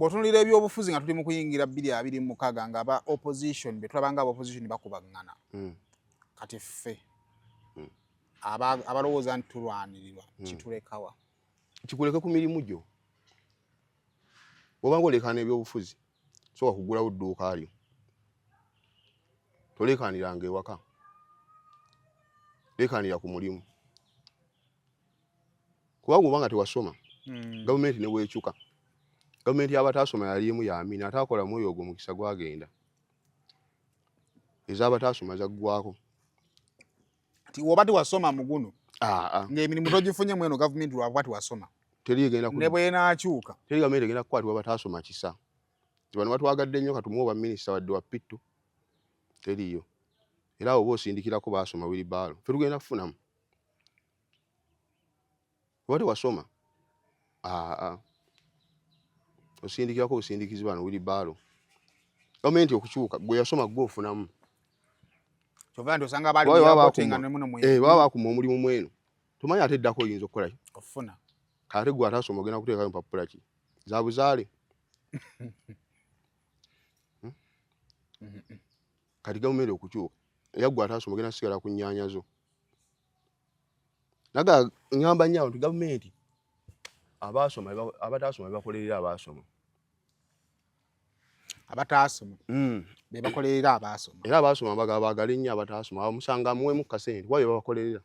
bw'otunuulira ebyobufuzi nga tuli mu kuyingira 2026 nga aba opposition be tulabanga aba opposition bakubagana kati ffe abalowooza nti tulwanirirwa kitulekawa kikuleke ku mirimu gyo bw'obanga olekaana ebyobufuzi soka kugulawo dduuka lyo tolekaaniranga ewaka lekaanira ku mulimu kubanga obanga tewasoma gavumenti ne bwekyuka gavumenti y'abataasoma yalimu yamini ate akola mwoyo ogwo mukisa gwagenda ez'abataasoma zaggwako ti woba tiwasoma muguno ng'emirimu togifunye mweno gavumenti lwakuba tiwasoma ne bw'enaakyuka teri gavumenti egenda kukwatibwa bataasoma kisa bano batwagadde nnyo katumuwa bwa minisita wadde wa pittu teriyo era oba osindikirako baasoma wilibaalo ffe tugenda kufunamu oba tewasoma osindikirako obusindikizi bano wilibaalo gavumenti okukyuka gwe yasoma gwe ofunamu kyova nti osanga baba bakuma omulimu mweno tomanyi ate eddako oyinza okukola okufuna kate gwe ataasoma ogenda kuteekayo mpapula ki za buzaale kati gavumenti okukyuka era gwe ataasoma ogenda kusigala ku nnyaanya zo naga ngamba nnyo nti gavumenti abataasoma bebakolerera abaasoma abataasoma bebakolerera abaasoma era abaasoma baagala nnyo abataasoma abamusanga muwemu kasente kuba bebakolerera